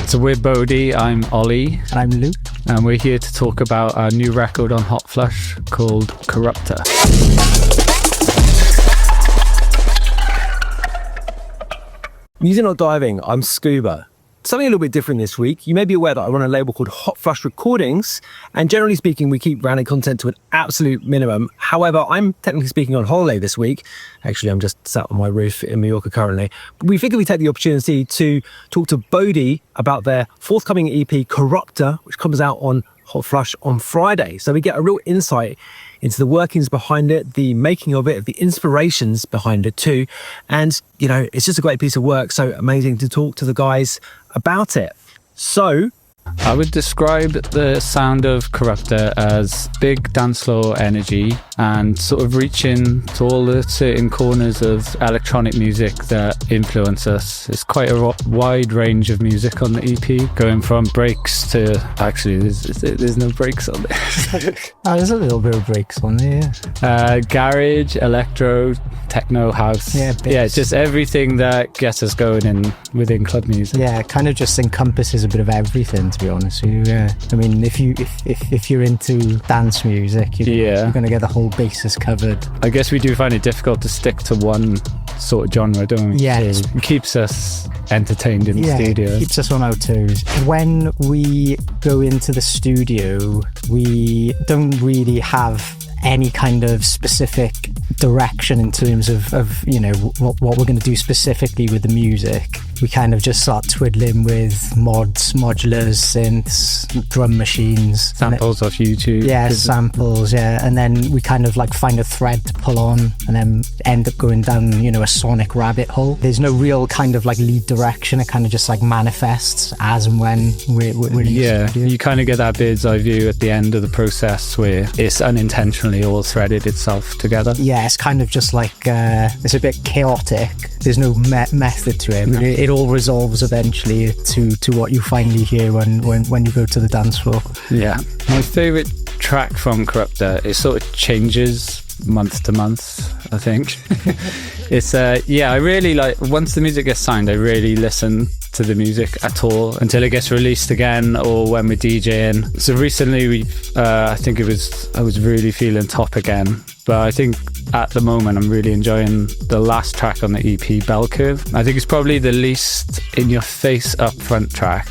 So we're Bodhi, I'm Ollie. And I'm Luke. And we're here to talk about our new record on Hotflush called Corrupta. Music not diving, I'm Scuba. Something a little bit different this week. You may be aware that I run a label called Hotflush Recordings, and generally speaking, we keep branded content to an absolute minimum. However, I'm technically speaking on holiday this week. Actually, I'm just sat on my roof in Mallorca currently. But we figured we'd take the opportunity to talk to Bodhi about their forthcoming EP, Corruptor, which comes out on Hotflush on Friday. So we get a real insight into the workings behind it, the making of it, the inspirations behind it too. And, you know, it's just a great piece of work. So amazing to talk to the guys about it. So I would describe the sound of Corrupta as big dance floor energy and sort of reaching to all the certain corners of electronic music that influence us. It's quite a wide range of music on the EP, going from breaks to... Actually, there's no breaks on there. There's a little bit of breaks on there, yeah. Garage, electro, techno, house. Yeah, it's just everything that gets us going within club music. Yeah, it kind of just encompasses a bit of everything, to be honest with you. Yeah, I mean, if you're into dance music, you're going to get the whole basis covered. I guess we do find it difficult to stick to one sort of genre, don't we? Yeah, it keeps us entertained in the studio. It keeps us on our toes. When we go into the studio, we don't really have any kind of specific direction in terms of you know, what we're going to do specifically with the music. We kind of just start twiddling with mods, modulars, synths, drum machines. Samples off YouTube. Yeah, samples, yeah. And then we kind of like find a thread to pull on and then end up going down, you know, a sonic rabbit hole. There's no real kind of like lead direction. It kind of just like manifests as and when we're in the studio. You kind of get that bird's eye view at the end of the process where it's unintentionally all threaded itself together. Yeah, it's kind of just like, it's a bit chaotic. There's no method to it. It all resolves eventually to what you finally hear when you go to the dance floor. Yeah. My favourite track from Corrupta, it sort of changes month to month, I think. It's I really like, once the music gets signed, I really listen to the music at all until it gets released again or when we're DJing. So recently I was really feeling Top Again, but I think at the moment I'm really enjoying the last track on the EP, Bell Curve. I think it's probably the least in your face upfront track,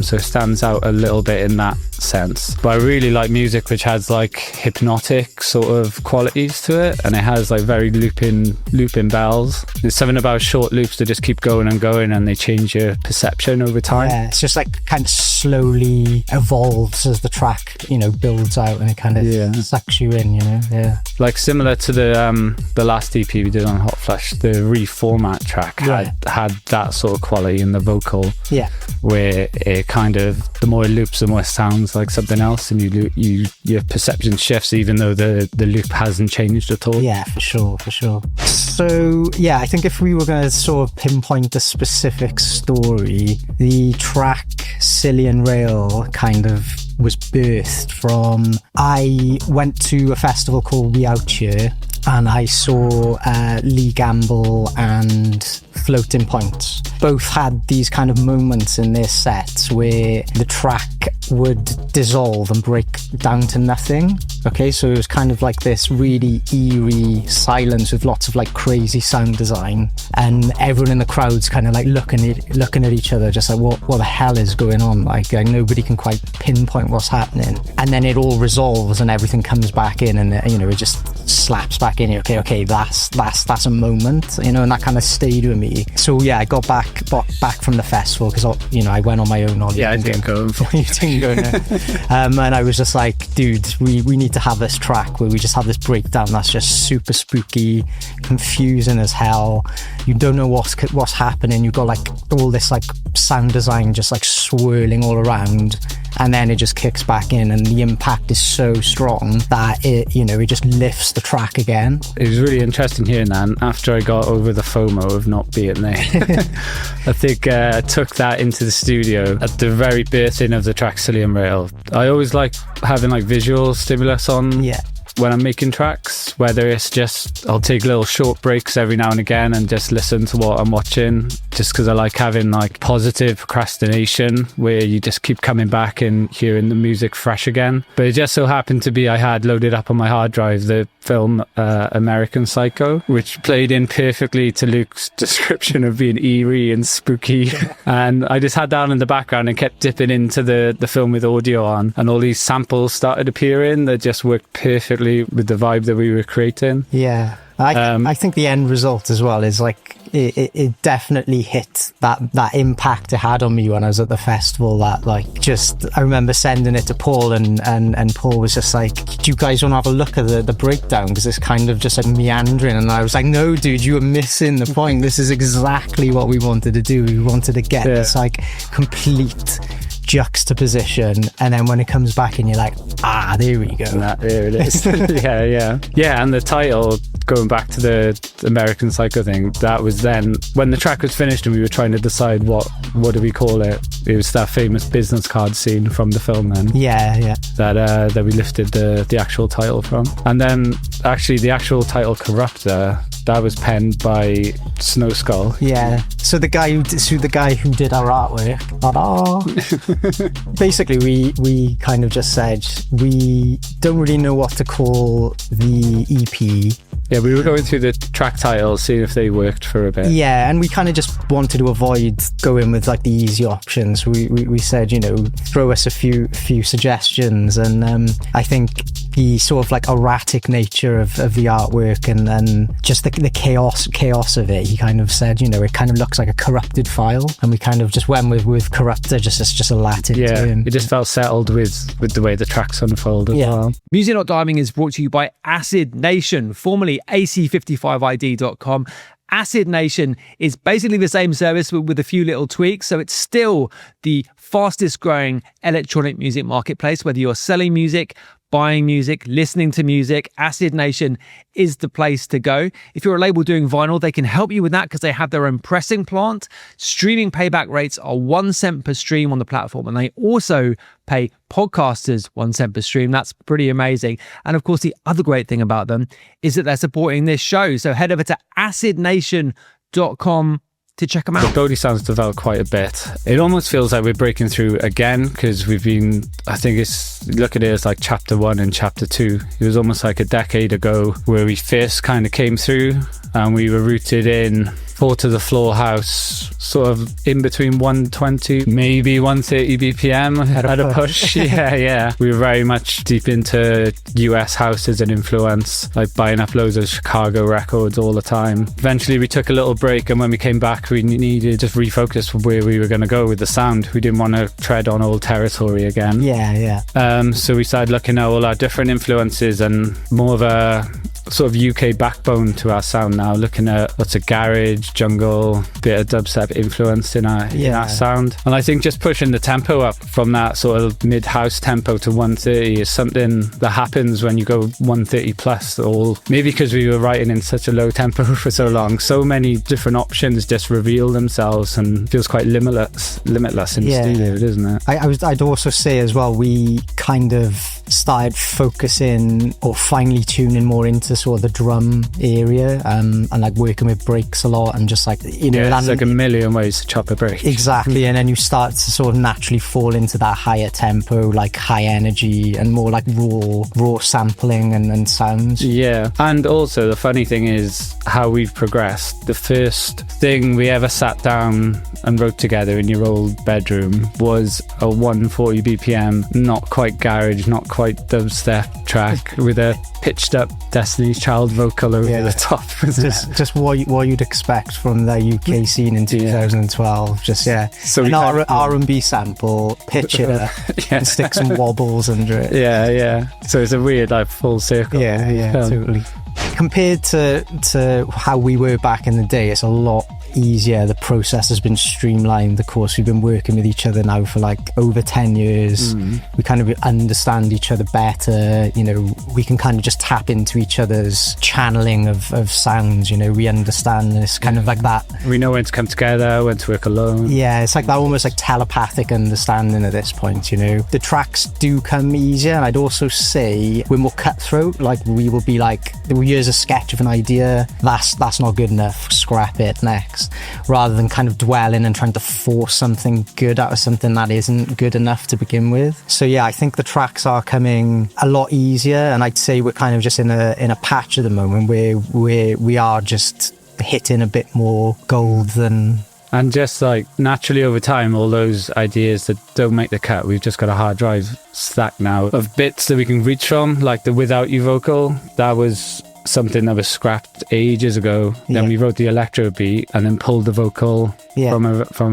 so it stands out a little bit in that sense. But I really like music which has like hypnotic sort of qualities to it, and it has like very looping bells. There's something about short loops that just keep going and going, and they change your perception over time. Yeah, it's just like kind of slowly evolves as the track, you know, builds out, and it kind of sucks you in, you know. Yeah, like similar to the last EP we did on Hotflush, the reformat track had that sort of quality in the vocal. Yeah, where it kind of, the more it loops, the more it sounds like something else, and your perception shifts even though the loop hasn't changed at all. Yeah, for sure. So yeah, I think if we were going to sort of pinpoint a specific story, the track Cillian Rail kind of was birthed from, I went to a festival called We Out Here and I saw Lee Gamble and Floating Point. Both had these kind of moments in their sets where the track would dissolve and break down to nothing. Okay, so it was kind of like this really eerie silence with lots of like crazy sound design, and everyone in the crowd's kind of like looking at each other, just like what the hell is going on? Like nobody can quite pinpoint what's happening. And then it all resolves and everything comes back in, and you know, it just slaps back in. Okay, that's a moment, you know, and that kind of stayed with me. So yeah, I got back from the festival because, you know, I went on my own. Yeah, I didn't go. You didn't go, no. And I was just like, dude, we need to have this track where we just have this breakdown that's just super spooky, confusing as hell. You don't know what's happening. You've got like all this like sound design just like swirling all around, and then it just kicks back in, and the impact is so strong that it just lifts the track again. It was really interesting hearing that, and after I got over the FOMO of not being there, I think I took that into the studio at the very birthing of the track Cillian Rail. I always like having like visual stimulus on when I'm making tracks, whether it's just I'll take little short breaks every now and again and just listen to what I'm watching, just because I like having like positive procrastination where you just keep coming back and hearing the music fresh again. But it just so happened to be I had loaded up on my hard drive the film American Psycho, which played in perfectly to Luke's description of being eerie and spooky. And I just had that in the background and kept dipping into the film with audio on, and all these samples started appearing that just worked perfectly with the vibe that we were creating. Yeah. I think the end result as well is like it definitely hit that impact it had on me when I was at the festival. That like just I remember sending it to Paul and Paul was just like, do you guys want to have a look at the breakdown, because it's kind of just like meandering, and I was like, no dude, you were missing the point. This is exactly what we wanted to do. We wanted to get this like complete juxtaposition, and then when it comes back and you're like, there we go, there it is. yeah And the title, going back to the American Psycho thing, that was then when the track was finished and we were trying to decide what do we call it. It was that famous business card scene from the film then that we lifted the actual title from. And then actually the actual title Corruptor, that was penned by Snow Skull. Yeah. So the guy who did our artwork. Basically, we kind of just said we don't really know what to call the EP. Yeah, we were going through the track titles, seeing if they worked for a bit. Yeah, and we kind of just wanted to avoid going with like the easy options. We said, throw us a few suggestions, and I think the sort of like erratic nature of the artwork and then just the chaos of it, he kind of said, it kind of looks like a corrupted file, and we kind of just went with Corruptor, just a Latin term. It just felt settled with the way the tracks unfold as well. Music Not Diving is brought to you by Acid Nation, formerly AC55id.com. Acid Nation is basically the same service with a few little tweaks. So it's still the fastest growing electronic music marketplace. Whether you're selling music, buying music, listening to music, Acid Nation is the place to go. If you're a label doing vinyl, they can help you with that because they have their own pressing plant. Streaming payback rates are 1 cent per stream on the platform, and they also pay podcasters 1 cent per stream. That's pretty amazing. And of course, the other great thing about them is that they're supporting this show. So head over to acidnation.com to check them out. The Goldie Sounds developed quite a bit. It almost feels like we're breaking through again, because we've been, I think look at it as like chapter 1 and chapter 2. It was almost like a decade ago where we first kind of came through, and we were rooted in 4 to the floor house, sort of in between 120, maybe 130 BPM at a push. Yeah. We were very much deep into US house as an influence, like buying up loads of Chicago records all the time. Eventually we took a little break, and when we came back, we needed to just refocus where we were going to go with the sound. We didn't want to tread on old territory again. So we started looking at all our different influences and more of a sort of UK backbone to our sound now, looking at lots of garage, jungle, bit of dubstep influence in our sound. And I think just pushing the tempo up from that sort of mid-house tempo to 130 is something that happens when you go 130 plus, or maybe because we were writing in such a low tempo for so long, so many different options just reveal themselves and feels quite limitless in the studio, isn't it? I'd also say as well, we kind of started focusing or finely tuning more into sort of the drum area, and like working with breaks a lot, and just like it's like a million ways to chop a break. Exactly. And then you start to sort of naturally fall into that higher tempo, like high energy and more like raw sampling and sounds. And also the funny thing is how we've progressed. The first thing we ever sat down and wrote together in your old bedroom was a 140 BPM, not quite garage, not quite dubstep track with a pitched up Destiny's Child vocal over the top. Just what you'd expect from the UK scene in 2012. So an R&B sample, pitch it up, and stick some wobbles under it. So it's a weird like full circle. Totally. Compared to how we were back in the day, it's a lot easier. The process has been streamlined. Of course, we've been working with each other now for like over 10 years. We kind of understand each other better. You know, we can kind of just tap into each other's channeling of sounds. You know, we understand this kind of like that. We know when to come together, when to work alone. Yeah, it's like that almost like telepathic understanding at this point, you know. The tracks do come easier, and I'd also say we're more cutthroat. Like, we will be like, here's a sketch of an idea, that's not good enough, scrap it next, rather than kind of dwelling and trying to force something good out of something that isn't good enough to begin with. So yeah, I think the tracks are coming a lot easier, and I'd say we're kind of just in a patch at the moment where we are just hitting a bit more gold than... And just like naturally over time, all those ideas that don't make the cut, we've just got a hard drive stack now of bits that we can reach from, like the Without You vocal. That was something that was scrapped ages ago. Then we wrote the electro beat and then pulled the vocal from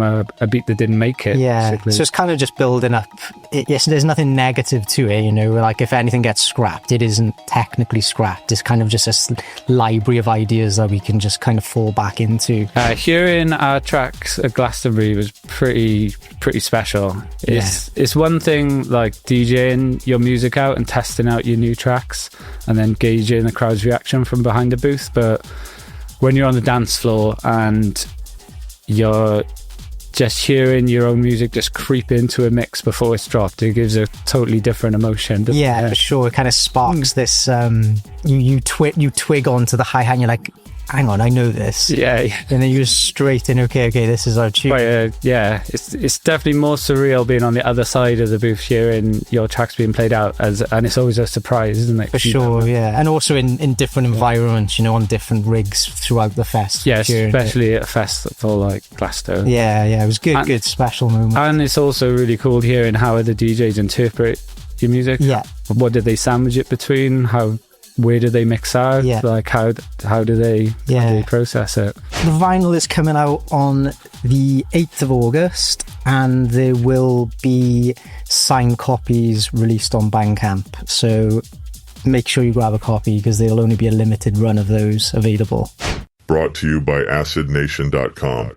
a beat that didn't make it. Yeah, basically. So it's kind of just building up. Yes, there's nothing negative to it, you know, like if anything gets scrapped, it isn't technically scrapped. It's kind of just a library of ideas that we can just kind of fall back into. Hearing our tracks at Glastonbury was pretty special. It's one thing like DJing your music out and testing out your new tracks and then gauging the crowd's reaction from behind the booth, but when you're on the dance floor and you're just hearing your own music just creep into a mix before it's dropped, it gives a totally different emotion. Yeah, for sure. It kind of sparks this you twig onto the hi-hat and you're like, hang on, I know this. Yeah. And then you're straight in, okay, this is our tune. It's definitely more surreal being on the other side of the booth hearing your tracks being played out, and it's always a surprise, isn't it? For sure, yeah. And also in different environments, you know, on different rigs throughout the fest. Yeah, especially at a festival like Glastonbury. Yeah, it was good special moment. And it's also really cool hearing how other DJs interpret your music. Yeah. What did they sandwich it between? Where do they mix out? Yeah. Like how do they process it? The vinyl is coming out on the 8th of August, and there will be signed copies released on Bandcamp. So make sure you grab a copy because there'll only be a limited run of those available. Brought to you by AcidNation.com.